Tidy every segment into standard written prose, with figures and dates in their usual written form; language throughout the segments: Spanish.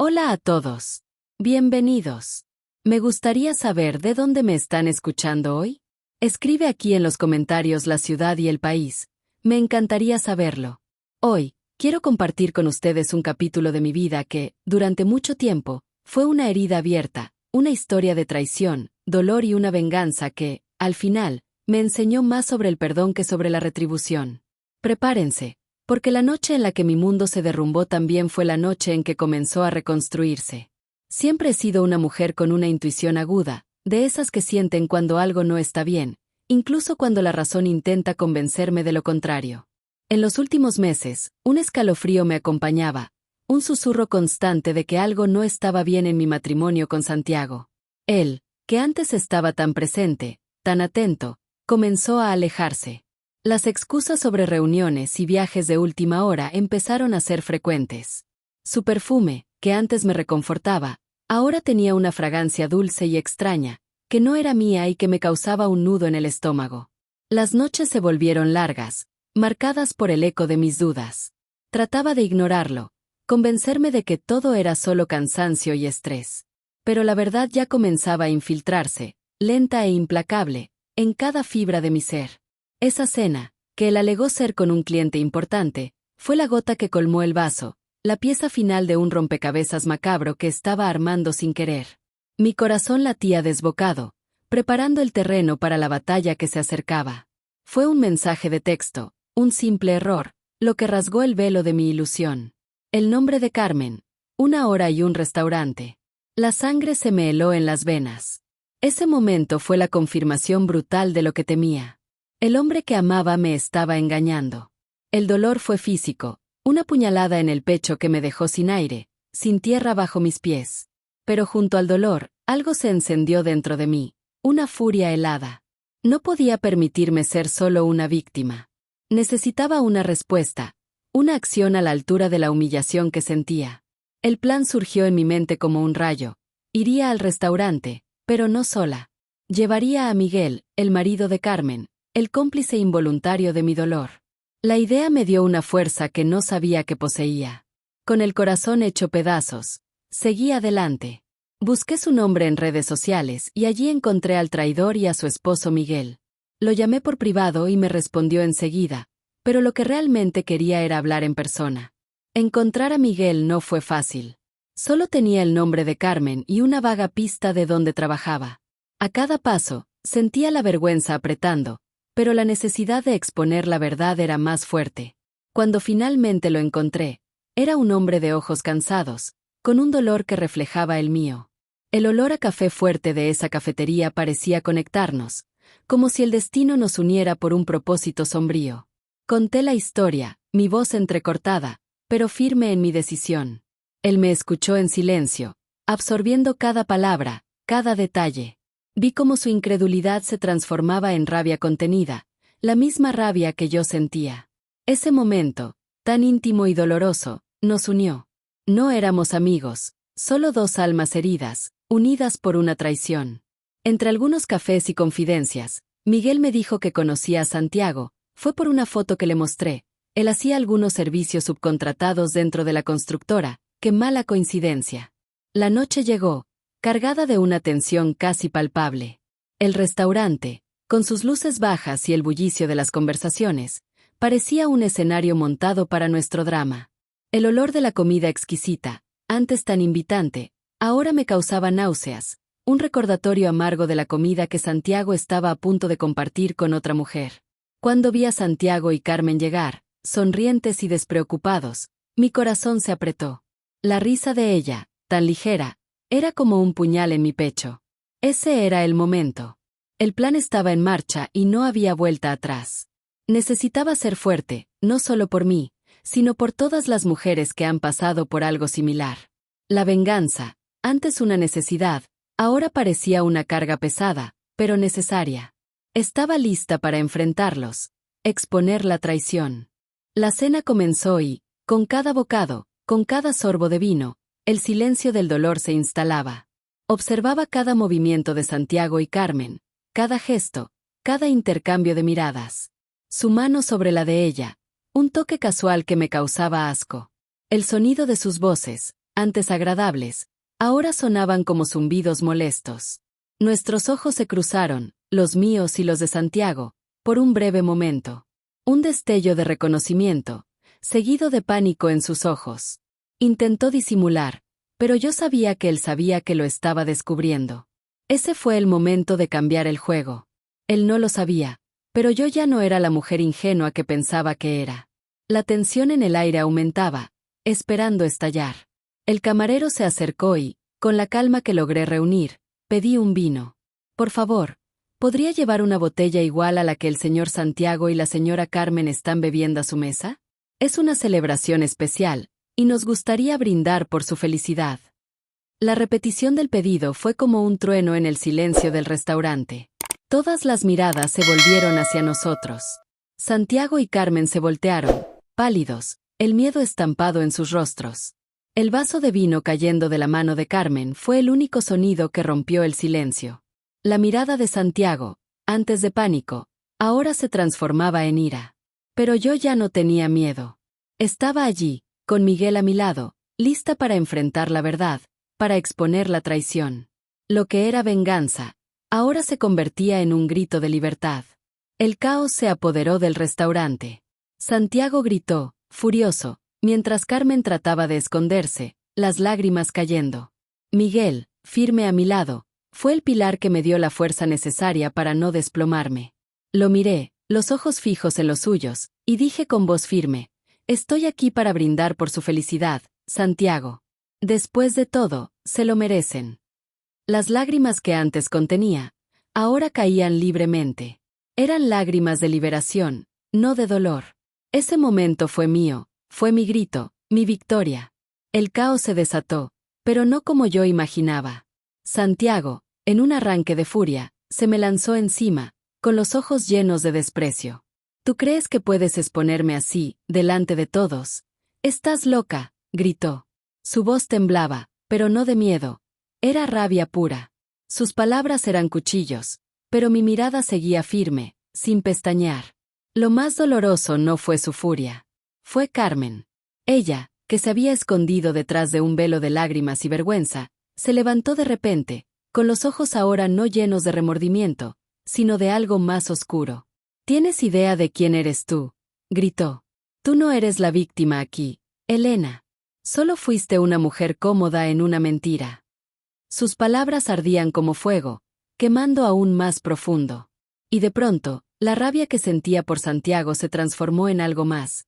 Hola a todos. Bienvenidos. Me gustaría saber de dónde me están escuchando hoy. Escribe aquí en los comentarios la ciudad y el país. Me encantaría saberlo. Hoy, quiero compartir con ustedes un capítulo de mi vida que, durante mucho tiempo, fue una herida abierta, una historia de traición, dolor y una venganza que, al final, me enseñó más sobre el perdón que sobre la retribución. Prepárense, porque la noche en la que mi mundo se derrumbó también fue la noche en que comenzó a reconstruirse. Siempre he sido una mujer con una intuición aguda, de esas que sienten cuando algo no está bien, incluso cuando la razón intenta convencerme de lo contrario. En los últimos meses, un escalofrío me acompañaba, un susurro constante de que algo no estaba bien en mi matrimonio con Santiago. Él, que antes estaba tan presente, tan atento, comenzó a alejarse. Las excusas sobre reuniones y viajes de última hora empezaron a ser frecuentes. Su perfume, que antes me reconfortaba, ahora tenía una fragancia dulce y extraña, que no era mía y que me causaba un nudo en el estómago. Las noches se volvieron largas, marcadas por el eco de mis dudas. Trataba de ignorarlo, convencerme de que todo era solo cansancio y estrés. Pero la verdad ya comenzaba a infiltrarse, lenta e implacable, en cada fibra de mi ser. Esa cena, que él alegó ser con un cliente importante, fue la gota que colmó el vaso, la pieza final de un rompecabezas macabro que estaba armando sin querer. Mi corazón latía desbocado, preparando el terreno para la batalla que se acercaba. Fue un mensaje de texto, un simple error, lo que rasgó el velo de mi ilusión. El nombre de Carmen, una hora y un restaurante. La sangre se me heló en las venas. Ese momento fue la confirmación brutal de lo que temía. El hombre que amaba me estaba engañando. El dolor fue físico, una puñalada en el pecho que me dejó sin aire, sin tierra bajo mis pies. Pero junto al dolor, algo se encendió dentro de mí, una furia helada. No podía permitirme ser solo una víctima. Necesitaba una respuesta, una acción a la altura de la humillación que sentía. El plan surgió en mi mente como un rayo. Iría al restaurante, pero no sola. Llevaría a Miguel, el marido de Carmen, el cómplice involuntario de mi dolor. La idea me dio una fuerza que no sabía que poseía. Con el corazón hecho pedazos, seguí adelante. Busqué su nombre en redes sociales y allí encontré al traidor y a su esposo Miguel. Lo llamé por privado y me respondió enseguida, pero lo que realmente quería era hablar en persona. Encontrar a Miguel no fue fácil. Solo tenía el nombre de Carmen y una vaga pista de dónde trabajaba. A cada paso, sentía la vergüenza apretando, pero la necesidad de exponer la verdad era más fuerte. Cuando finalmente lo encontré, era un hombre de ojos cansados, con un dolor que reflejaba el mío. El olor a café fuerte de esa cafetería parecía conectarnos, como si el destino nos uniera por un propósito sombrío. Conté la historia, mi voz entrecortada, pero firme en mi decisión. Él me escuchó en silencio, absorbiendo cada palabra, cada detalle. Vi cómo su incredulidad se transformaba en rabia contenida, la misma rabia que yo sentía. Ese momento, tan íntimo y doloroso, nos unió. No éramos amigos, solo dos almas heridas, unidas por una traición. Entre algunos cafés y confidencias, Miguel me dijo que conocía a Santiago, fue por una foto que le mostré. Él hacía algunos servicios subcontratados dentro de la constructora, qué mala coincidencia. La noche llegó, cargada de una tensión casi palpable. El restaurante, con sus luces bajas y el bullicio de las conversaciones, parecía un escenario montado para nuestro drama. El olor de la comida exquisita, antes tan invitante, ahora me causaba náuseas, un recordatorio amargo de la comida que Santiago estaba a punto de compartir con otra mujer. Cuando vi a Santiago y Carmen llegar, sonrientes y despreocupados, mi corazón se apretó. La risa de ella, tan ligera, era como un puñal en mi pecho. Ese era el momento. El plan estaba en marcha y no había vuelta atrás. Necesitaba ser fuerte, no solo por mí, sino por todas las mujeres que han pasado por algo similar. La venganza, antes una necesidad, ahora parecía una carga pesada, pero necesaria. Estaba lista para enfrentarlos, exponer la traición. La cena comenzó y, con cada bocado, con cada sorbo de vino, el silencio del dolor se instalaba. Observaba cada movimiento de Santiago y Carmen, cada gesto, cada intercambio de miradas. Su mano sobre la de ella, un toque casual que me causaba asco. El sonido de sus voces, antes agradables, ahora sonaban como zumbidos molestos. Nuestros ojos se cruzaron, los míos y los de Santiago, por un breve momento. Un destello de reconocimiento, seguido de pánico en sus ojos. Intentó disimular, pero yo sabía que él sabía que lo estaba descubriendo. Ese fue el momento de cambiar el juego. Él no lo sabía, pero yo ya no era la mujer ingenua que pensaba que era. La tensión en el aire aumentaba, esperando estallar. El camarero se acercó y, con la calma que logré reunir, pedí un vino. Por favor, ¿podría llevar una botella igual a la que el señor Santiago y la señora Carmen están bebiendo a su mesa? Es una celebración especial, y nos gustaría brindar por su felicidad. La repetición del pedido fue como un trueno en el silencio del restaurante. Todas las miradas se volvieron hacia nosotros. Santiago y Carmen se voltearon, pálidos, el miedo estampado en sus rostros. El vaso de vino cayendo de la mano de Carmen fue el único sonido que rompió el silencio. La mirada de Santiago, antes de pánico, ahora se transformaba en ira. Pero yo ya no tenía miedo. Estaba allí, con Miguel a mi lado, lista para enfrentar la verdad, para exponer la traición. Lo que era venganza, ahora se convertía en un grito de libertad. El caos se apoderó del restaurante. Santiago gritó, furioso, mientras Carmen trataba de esconderse, las lágrimas cayendo. Miguel, firme a mi lado, fue el pilar que me dio la fuerza necesaria para no desplomarme. Lo miré, los ojos fijos en los suyos, y dije con voz firme, estoy aquí para brindar por su felicidad, Santiago. Después de todo, se lo merecen. Las lágrimas que antes contenía, ahora caían libremente. Eran lágrimas de liberación, no de dolor. Ese momento fue mío, fue mi grito, mi victoria. El caos se desató, pero no como yo imaginaba. Santiago, en un arranque de furia, se me lanzó encima, con los ojos llenos de desprecio. ¿Tú crees que puedes exponerme así, delante de todos? Estás loca, gritó. Su voz temblaba, pero no de miedo. Era rabia pura. Sus palabras eran cuchillos, pero mi mirada seguía firme, sin pestañear. Lo más doloroso no fue su furia. Fue Carmen. Ella, que se había escondido detrás de un velo de lágrimas y vergüenza, se levantó de repente, con los ojos ahora no llenos de remordimiento, sino de algo más oscuro. ¿Tienes idea de quién eres tú?, gritó. Tú no eres la víctima aquí, Elena. Solo fuiste una mujer cómoda en una mentira. Sus palabras ardían como fuego, quemando aún más profundo. Y de pronto, la rabia que sentía por Santiago se transformó en algo más,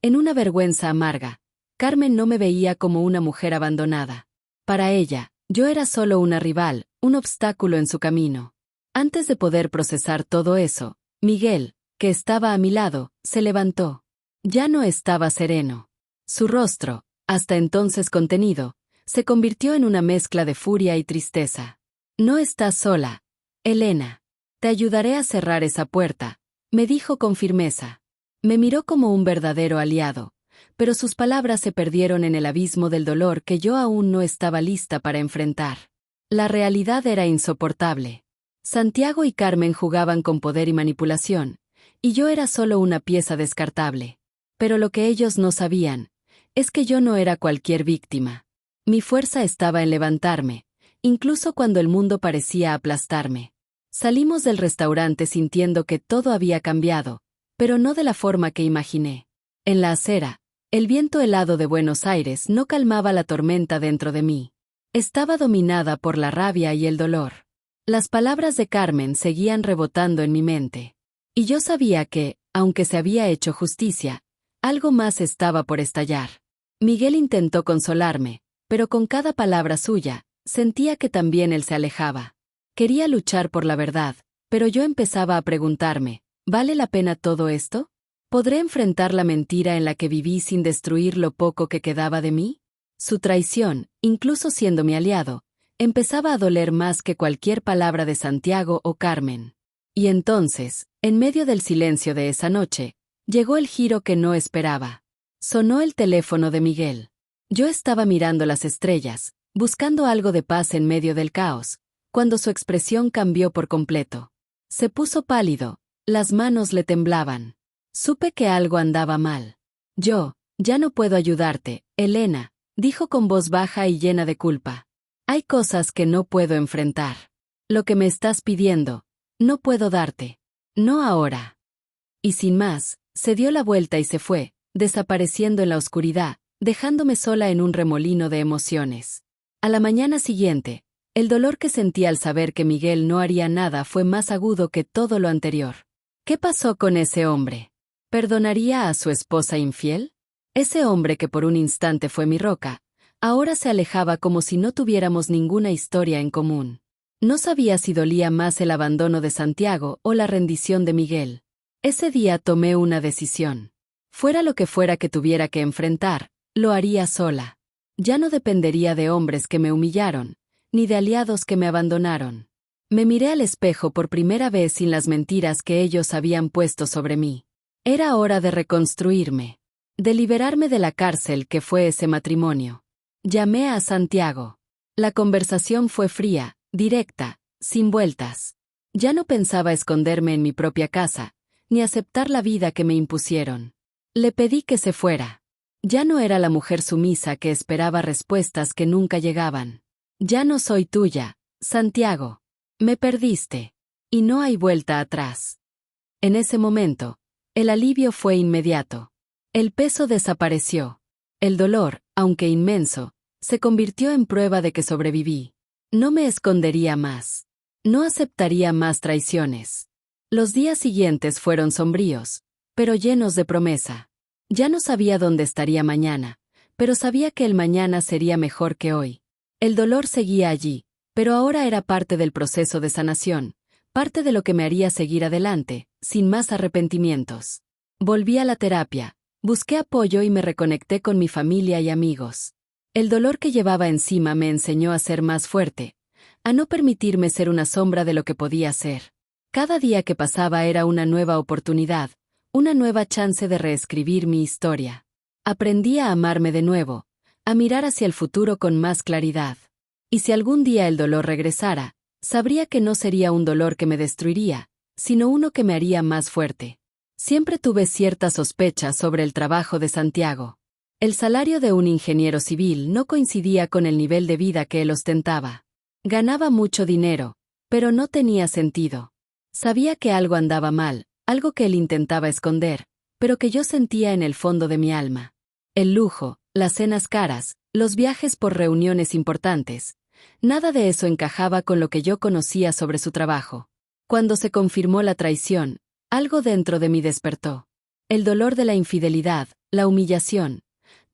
en una vergüenza amarga. Carmen no me veía como una mujer abandonada. Para ella, yo era solo una rival, un obstáculo en su camino. Antes de poder procesar todo eso, Miguel, que estaba a mi lado, se levantó. Ya no estaba sereno. Su rostro, hasta entonces contenido, se convirtió en una mezcla de furia y tristeza. No estás sola, Elena. Te ayudaré a cerrar esa puerta, me dijo con firmeza. Me miró como un verdadero aliado, pero sus palabras se perdieron en el abismo del dolor que yo aún no estaba lista para enfrentar. La realidad era insoportable. Santiago y Carmen jugaban con poder y manipulación, y yo era solo una pieza descartable. Pero lo que ellos no sabían es que yo no era cualquier víctima. Mi fuerza estaba en levantarme, incluso cuando el mundo parecía aplastarme. Salimos del restaurante sintiendo que todo había cambiado, pero no de la forma que imaginé. En la acera, el viento helado de Buenos Aires no calmaba la tormenta dentro de mí. Estaba dominada por la rabia y el dolor. Las palabras de Carmen seguían rebotando en mi mente. Y yo sabía que, aunque se había hecho justicia, algo más estaba por estallar. Miguel intentó consolarme, pero con cada palabra suya, sentía que también él se alejaba. Quería luchar por la verdad, pero yo empezaba a preguntarme, ¿vale la pena todo esto? ¿Podré enfrentar la mentira en la que viví sin destruir lo poco que quedaba de mí? Su traición, incluso siendo mi aliado, empezaba a doler más que cualquier palabra de Santiago o Carmen. Y entonces, en medio del silencio de esa noche, llegó el giro que no esperaba. Sonó el teléfono de Miguel. Yo estaba mirando las estrellas, buscando algo de paz en medio del caos, cuando su expresión cambió por completo. Se puso pálido, las manos le temblaban. Supe que algo andaba mal. Ya no puedo ayudarte, Elena, dijo con voz baja y llena de culpa. Hay cosas que no puedo enfrentar. Lo que me estás pidiendo, no puedo darte. No ahora. Y sin más, se dio la vuelta y se fue, desapareciendo en la oscuridad, dejándome sola en un remolino de emociones. A la mañana siguiente, el dolor que sentí al saber que Miguel no haría nada fue más agudo que todo lo anterior. ¿Qué pasó con ese hombre? ¿Perdonaría a su esposa infiel? Ese hombre que por un instante fue mi roca, ahora se alejaba como si no tuviéramos ninguna historia en común. No sabía si dolía más el abandono de Santiago o la rendición de Miguel. Ese día tomé una decisión. Fuera lo que fuera que tuviera que enfrentar, lo haría sola. Ya no dependería de hombres que me humillaron, ni de aliados que me abandonaron. Me miré al espejo por primera vez sin las mentiras que ellos habían puesto sobre mí. Era hora de reconstruirme, de liberarme de la cárcel que fue ese matrimonio. Llamé a Santiago. La conversación fue fría, directa, sin vueltas. Ya no pensaba esconderme en mi propia casa, ni aceptar la vida que me impusieron. Le pedí que se fuera. Ya no era la mujer sumisa que esperaba respuestas que nunca llegaban. Ya no soy tuya, Santiago. Me perdiste. Y no hay vuelta atrás. En ese momento, el alivio fue inmediato. El peso desapareció. El dolor, aunque inmenso, se convirtió en prueba de que sobreviví. No me escondería más. No aceptaría más traiciones. Los días siguientes fueron sombríos, pero llenos de promesa. Ya no sabía dónde estaría mañana, pero sabía que el mañana sería mejor que hoy. El dolor seguía allí, pero ahora era parte del proceso de sanación, parte de lo que me haría seguir adelante, sin más arrepentimientos. Volví a la terapia, busqué apoyo y me reconecté con mi familia y amigos. El dolor que llevaba encima me enseñó a ser más fuerte, a no permitirme ser una sombra de lo que podía ser. Cada día que pasaba era una nueva oportunidad, una nueva chance de reescribir mi historia. Aprendí a amarme de nuevo, a mirar hacia el futuro con más claridad. Y si algún día el dolor regresara, sabría que no sería un dolor que me destruiría, sino uno que me haría más fuerte. Siempre tuve cierta sospecha sobre el trabajo de Santiago. El salario de un ingeniero civil no coincidía con el nivel de vida que él ostentaba. Ganaba mucho dinero, pero no tenía sentido. Sabía que algo andaba mal, algo que él intentaba esconder, pero que yo sentía en el fondo de mi alma. El lujo, las cenas caras, los viajes por reuniones importantes, nada de eso encajaba con lo que yo conocía sobre su trabajo. Cuando se confirmó la traición, algo dentro de mí despertó. El dolor de la infidelidad, la humillación,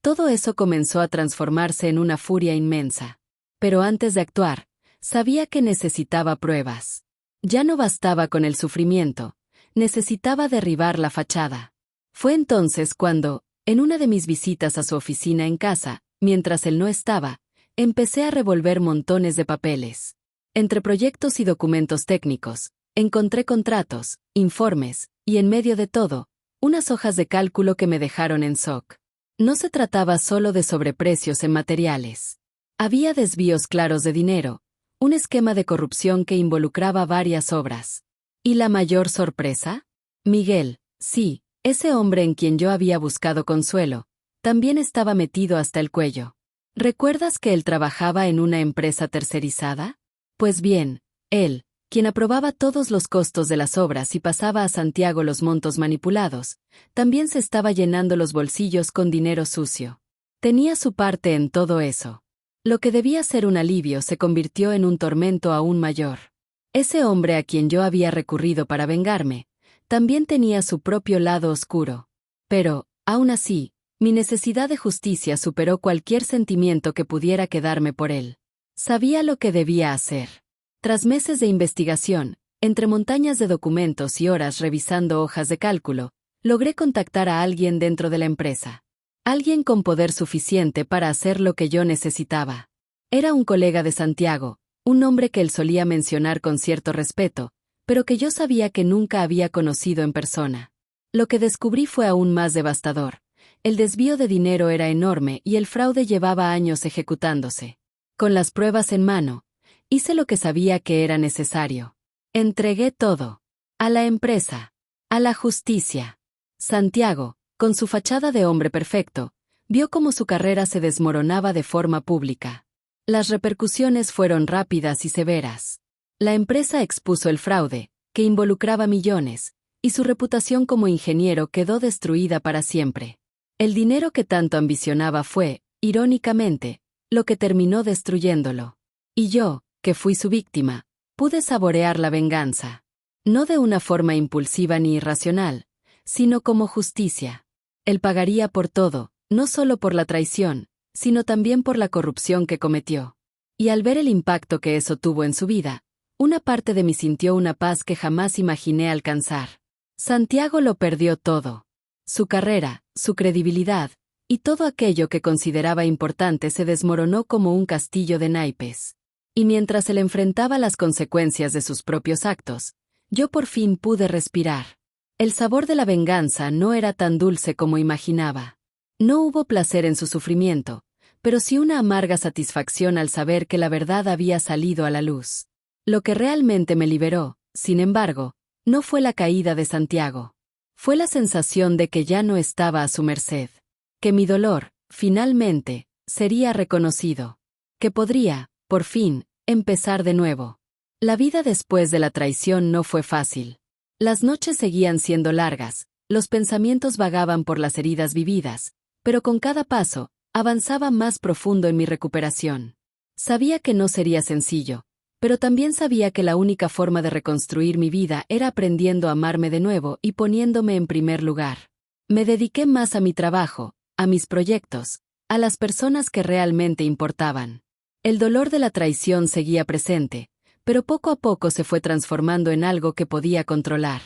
todo eso comenzó a transformarse en una furia inmensa. Pero antes de actuar, sabía que necesitaba pruebas. Ya no bastaba con el sufrimiento, necesitaba derribar la fachada. Fue entonces cuando, en una de mis visitas a su oficina en casa, mientras él no estaba, empecé a revolver montones de papeles. Entre proyectos y documentos técnicos, encontré contratos, informes, y en medio de todo, unas hojas de cálculo que me dejaron en shock. No se trataba solo de sobreprecios en materiales. Había desvíos claros de dinero, un esquema de corrupción que involucraba varias obras. ¿Y la mayor sorpresa? Miguel, sí, ese hombre en quien yo había buscado consuelo, también estaba metido hasta el cuello. ¿Recuerdas que él trabajaba en una empresa tercerizada? Pues bien, él, quien aprobaba todos los costos de las obras y pasaba a Santiago los montos manipulados, también se estaba llenando los bolsillos con dinero sucio. Tenía su parte en todo eso. Lo que debía ser un alivio se convirtió en un tormento aún mayor. Ese hombre a quien yo había recurrido para vengarme, también tenía su propio lado oscuro. Pero, aún así, mi necesidad de justicia superó cualquier sentimiento que pudiera quedarme por él. Sabía lo que debía hacer. Tras meses de investigación, entre montañas de documentos y horas revisando hojas de cálculo, logré contactar a alguien dentro de la empresa. Alguien con poder suficiente para hacer lo que yo necesitaba. Era un colega de Santiago, un hombre que él solía mencionar con cierto respeto, pero que yo sabía que nunca había conocido en persona. Lo que descubrí fue aún más devastador. El desvío de dinero era enorme y el fraude llevaba años ejecutándose. Con las pruebas en mano, hice lo que sabía que era necesario. Entregué todo. A la empresa. A la justicia. Santiago, con su fachada de hombre perfecto, vio cómo su carrera se desmoronaba de forma pública. Las repercusiones fueron rápidas y severas. La empresa expuso el fraude, que involucraba millones, y su reputación como ingeniero quedó destruida para siempre. El dinero que tanto ambicionaba fue, irónicamente, lo que terminó destruyéndolo. Y yo, que fui su víctima, pude saborear la venganza. No de una forma impulsiva ni irracional, sino como justicia. Él pagaría por todo, no solo por la traición, sino también por la corrupción que cometió. Y al ver el impacto que eso tuvo en su vida, una parte de mí sintió una paz que jamás imaginé alcanzar. Santiago lo perdió todo. Su carrera, su credibilidad, y todo aquello que consideraba importante se desmoronó como un castillo de naipes. Y mientras él enfrentaba las consecuencias de sus propios actos, yo por fin pude respirar. El sabor de la venganza no era tan dulce como imaginaba. No hubo placer en su sufrimiento, pero sí una amarga satisfacción al saber que la verdad había salido a la luz. Lo que realmente me liberó, sin embargo, no fue la caída de Santiago. Fue la sensación de que ya no estaba a su merced. Que mi dolor, finalmente, sería reconocido. Que podría, por fin, empezar de nuevo. La vida después de la traición no fue fácil. Las noches seguían siendo largas, los pensamientos vagaban por las heridas vividas, pero con cada paso, avanzaba más profundo en mi recuperación. Sabía que no sería sencillo, pero también sabía que la única forma de reconstruir mi vida era aprendiendo a amarme de nuevo y poniéndome en primer lugar. Me dediqué más a mi trabajo, a mis proyectos, a las personas que realmente importaban. El dolor de la traición seguía presente, pero poco a poco se fue transformando en algo que podía controlar.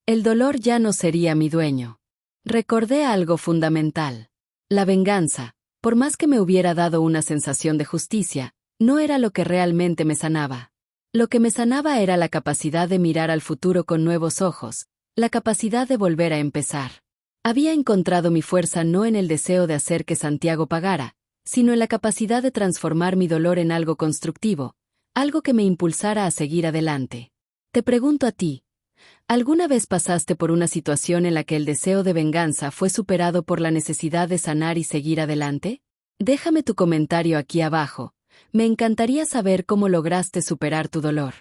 El dolor ya no sería mi dueño. Recordé algo fundamental. La venganza, por más que me hubiera dado una sensación de justicia, no era lo que realmente me sanaba. Lo que me sanaba era la capacidad de mirar al futuro con nuevos ojos, la capacidad de volver a empezar. Había encontrado mi fuerza no en el deseo de hacer que Santiago pagara, sino en la capacidad de transformar mi dolor en algo constructivo, algo que me impulsara a seguir adelante. Te pregunto a ti, ¿alguna vez pasaste por una situación en la que el deseo de venganza fue superado por la necesidad de sanar y seguir adelante? Déjame tu comentario aquí abajo. Me encantaría saber cómo lograste superar tu dolor.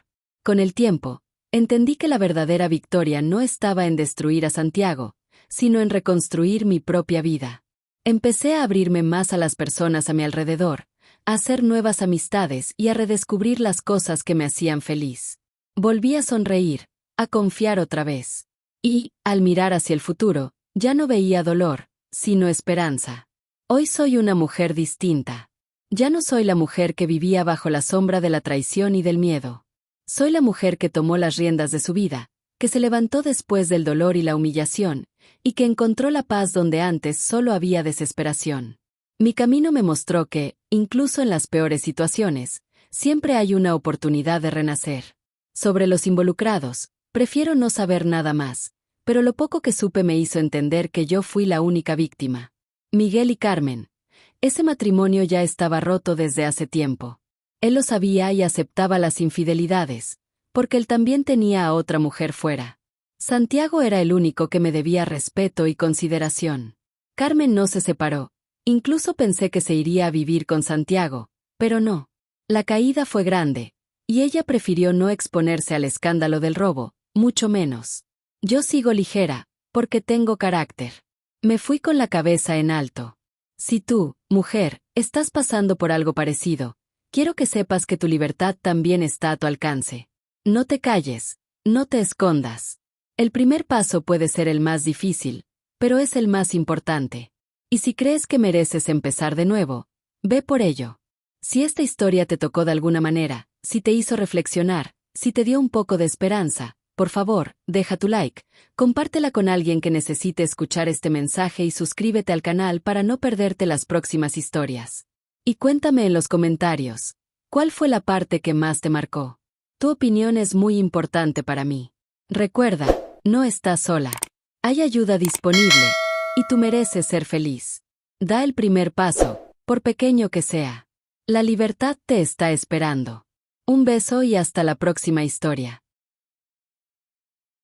Con el tiempo, entendí que la verdadera victoria no estaba en destruir a Santiago, sino en reconstruir mi propia vida. Empecé a abrirme más a las personas a mi alrededor, a hacer nuevas amistades y a redescubrir las cosas que me hacían feliz. Volví a sonreír, a confiar otra vez. Y, al mirar hacia el futuro, ya no veía dolor, sino esperanza. Hoy soy una mujer distinta. Ya no soy la mujer que vivía bajo la sombra de la traición y del miedo. Soy la mujer que tomó las riendas de su vida, que se levantó después del dolor y la humillación, y que encontró la paz donde antes solo había desesperación. Mi camino me mostró que, incluso en las peores situaciones, siempre hay una oportunidad de renacer. Sobre los involucrados, prefiero no saber nada más, pero lo poco que supe me hizo entender que yo fui la única víctima. Miguel y Carmen. Ese matrimonio ya estaba roto desde hace tiempo. Él lo sabía y aceptaba las infidelidades, porque él también tenía a otra mujer fuera. Santiago era el único que me debía respeto y consideración. Carmen no se separó. Incluso pensé que se iría a vivir con Santiago, pero no. La caída fue grande, y ella prefirió no exponerse al escándalo del robo, mucho menos. Yo sigo ligera, porque tengo carácter. Me fui con la cabeza en alto. Si tú, mujer, estás pasando por algo parecido, quiero que sepas que tu libertad también está a tu alcance. No te calles, no te escondas. El primer paso puede ser el más difícil, pero es el más importante. Y si crees que mereces empezar de nuevo, ve por ello. Si esta historia te tocó de alguna manera, si te hizo reflexionar, si te dio un poco de esperanza, por favor, deja tu like, compártela con alguien que necesite escuchar este mensaje y suscríbete al canal para no perderte las próximas historias. Y cuéntame en los comentarios, ¿cuál fue la parte que más te marcó? Tu opinión es muy importante para mí. Recuerda, no estás sola. Hay ayuda disponible, y tú mereces ser feliz. Da el primer paso, por pequeño que sea. La libertad te está esperando. Un beso y hasta la próxima historia.